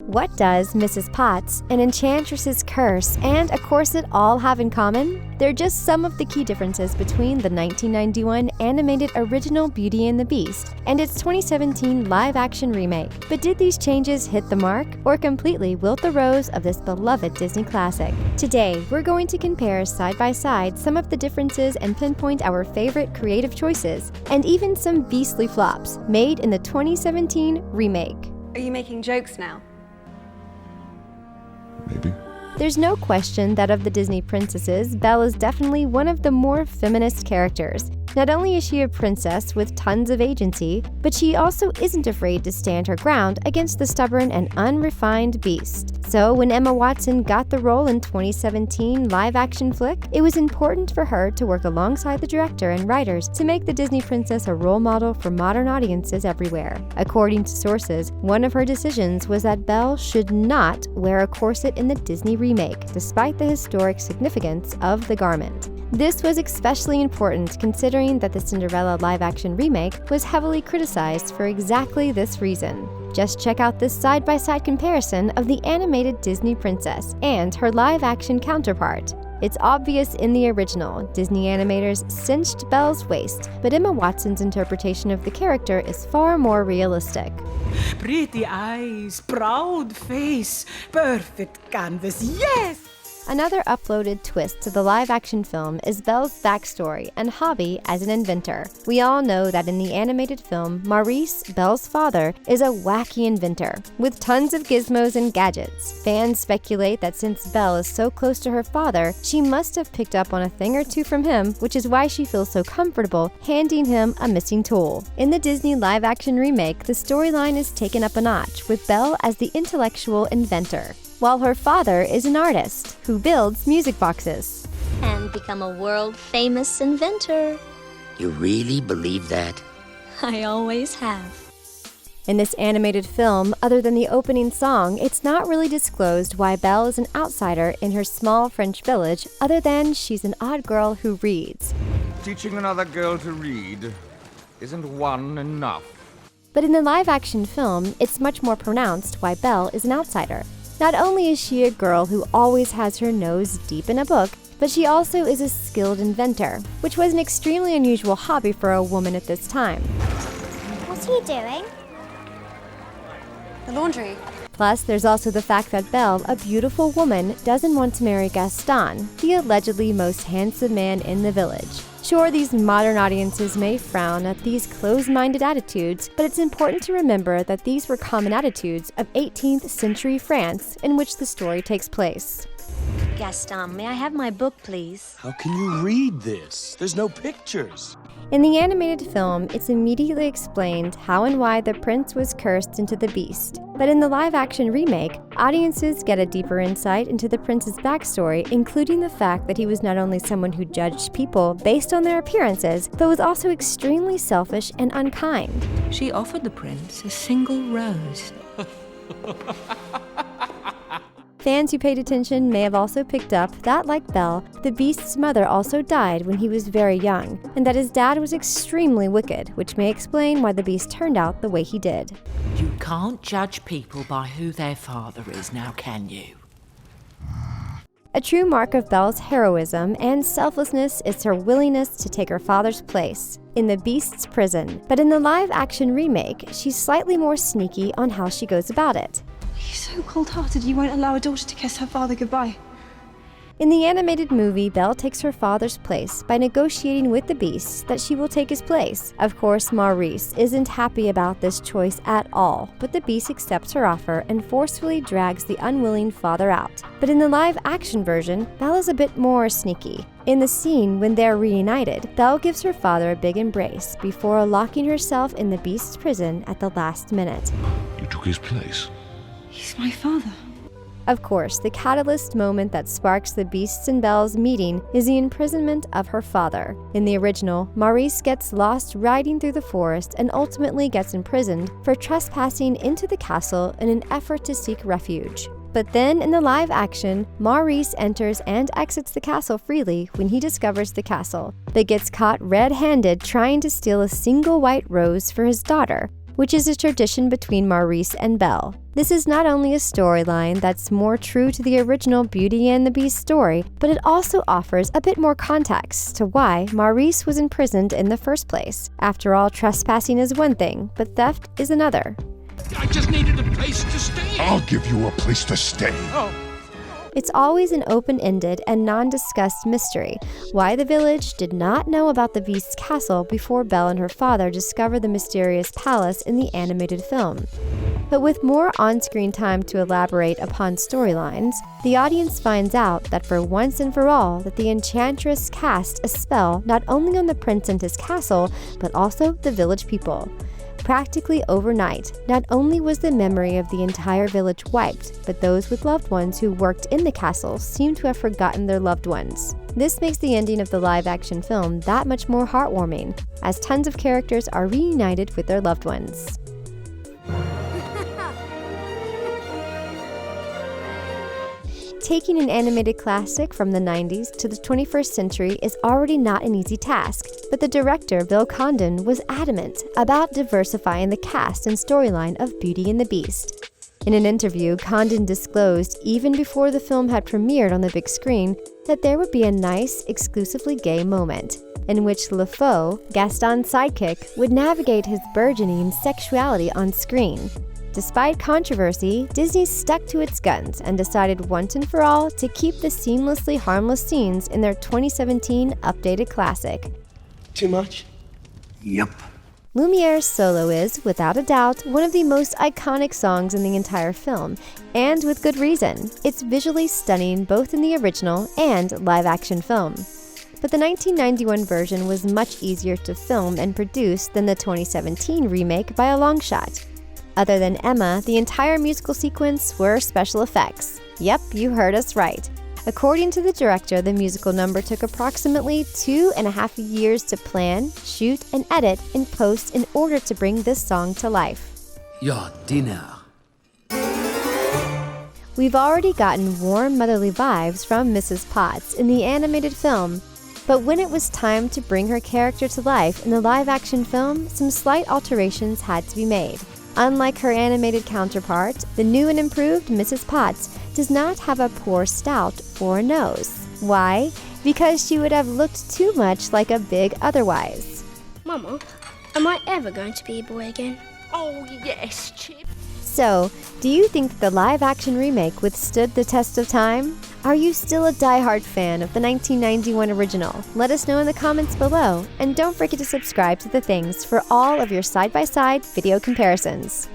What does Mrs. Potts, an enchantress's curse, and a corset all have in common? They're just some of the key differences between the 1991 animated original Beauty and the Beast and its 2017 live-action remake. But did these changes hit the mark or completely wilt the rose of this beloved Disney classic? Today, we're going to compare side by side some of the differences and pinpoint our favorite creative choices and even some beastly flops made in the 2017 remake. Are you making jokes now? Maybe. There's no question that of the Disney princesses, Belle is definitely one of the more feminist characters. Not only is she a princess with tons of agency, but she also isn't afraid to stand her ground against the stubborn and unrefined Beast. So when Emma Watson got the role in 2017 live-action flick, it was important for her to work alongside the director and writers to make the Disney princess a role model for modern audiences everywhere. According to sources, one of her decisions was that Belle should not wear a corset in the Disney remake, despite the historic significance of the garment. This was especially important considering that the Cinderella live-action remake was heavily criticized for exactly this reason. Just check out this side-by-side comparison of the animated Disney princess and her live-action counterpart. It's obvious in the original, Disney animators cinched Belle's waist, but Emma Watson's interpretation of the character is far more realistic. Pretty eyes, proud face, perfect canvas, yes! Another uploaded twist to the live-action film is Belle's backstory and hobby as an inventor. We all know that in the animated film, Maurice, Belle's father, is a wacky inventor with tons of gizmos and gadgets. Fans speculate that since Belle is so close to her father, she must have picked up on a thing or two from him, which is why she feels so comfortable handing him a missing tool. In the Disney live-action remake, the storyline is taken up a notch, with Belle as the intellectual inventor, while her father is an artist who builds music boxes. And become a world-famous inventor. You really believe that? I always have. In this animated film, other than the opening song, it's not really disclosed why Belle is an outsider in her small French village, other than she's an odd girl who reads. Teaching another girl to read isn't one enough. But in the live-action film, it's much more pronounced why Belle is an outsider. Not only is she a girl who always has her nose deep in a book, but she also is a skilled inventor, which was an extremely unusual hobby for a woman at this time. What are you doing? The laundry. Plus, there's also the fact that Belle, a beautiful woman, doesn't want to marry Gaston, the allegedly most handsome man in the village. Sure, these modern audiences may frown at these closed-minded attitudes, but it's important to remember that these were common attitudes of 18th century France in which the story takes place. Gaston, may I have my book, please? How can you read this? There's no pictures. In the animated film, it's immediately explained how and why the prince was cursed into the beast. But in the live-action remake, audiences get a deeper insight into the prince's backstory, including the fact that he was not only someone who judged people based on their appearances, but was also extremely selfish and unkind. She offered the prince a single rose. Fans who paid attention may have also picked up that, like Belle, the Beast's mother also died when he was very young, and that his dad was extremely wicked, which may explain why the Beast turned out the way he did. You can't judge people by who their father is now, can you? A true mark of Belle's heroism and selflessness is her willingness to take her father's place in the Beast's prison. But in the live-action remake, she's slightly more sneaky on how she goes about it. You're so cold-hearted you won't allow a daughter to kiss her father goodbye. In the animated movie, Belle takes her father's place by negotiating with the Beast that she will take his place. Of course, Maurice isn't happy about this choice at all, but the Beast accepts her offer and forcefully drags the unwilling father out. But in the live-action version, Belle is a bit more sneaky. In the scene when they're reunited, Belle gives her father a big embrace before locking herself in the Beast's prison at the last minute. You took his place. He's my father. Of course, the catalyst moment that sparks the Beast's and Belle's meeting is the imprisonment of her father. In the original, Maurice gets lost riding through the forest and ultimately gets imprisoned for trespassing into the castle in an effort to seek refuge. But then in the live action, Maurice enters and exits the castle freely when he discovers the castle, but gets caught red-handed trying to steal a single white rose for his daughter. which is a tradition between Maurice and Belle. This is not only a storyline that's more true to the original Beauty and the Beast story, but it also offers a bit more context to why Maurice was imprisoned in the first place. After all, trespassing is one thing, but theft is another. I just needed a place to stay. I'll give you a place to stay. Oh. It's always an open-ended and non-discussed mystery why the village did not know about the Beast's castle before Belle and her father discovered the mysterious palace in the animated film. But with more on-screen time to elaborate upon storylines, the audience finds out that for once and for all that the enchantress cast a spell not only on the prince and his castle, but also the village people. Practically overnight, not only was the memory of the entire village wiped, but those with loved ones who worked in the castle seem to have forgotten their loved ones. This makes the ending of the live-action film that much more heartwarming, as tons of characters are reunited with their loved ones. Taking an animated classic from the 90s to the 21st century is already not an easy task, but the director, Bill Condon, was adamant about diversifying the cast and storyline of Beauty and the Beast. In an interview, Condon disclosed, even before the film had premiered on the big screen, that there would be a nice, exclusively gay moment, in which LeFou, Gaston's sidekick, would navigate his burgeoning sexuality on screen. Despite controversy, Disney stuck to its guns and decided once and for all to keep the seamlessly harmless scenes in their 2017 updated classic. Too much? Yep. Lumiere's solo is, without a doubt, one of the most iconic songs in the entire film, and with good reason. It's visually stunning both in the original and live-action film. But the 1991 version was much easier to film and produce than the 2017 remake by a long shot. Other than Emma, the entire musical sequence were special effects. Yep, you heard us right. According to the director, the musical number took approximately 2.5 years to plan, shoot, and edit in post in order to bring this song to life. Your dinner. We've already gotten warm motherly vibes from Mrs. Potts in the animated film, but when it was time to bring her character to life in the live-action film, some slight alterations had to be made. Unlike her animated counterpart, the new and improved Mrs. Potts does not have a poor snout or a nose. Why? Because she would have looked too much like a Big otherwise. Mama, am I ever going to be a boy again? Oh, yes, Chip. So, do you think the live-action remake withstood the test of time? Are you still a die-hard fan of the 1991 original? Let us know in the comments below, and don't forget to subscribe to The Things for all of your side-by-side video comparisons.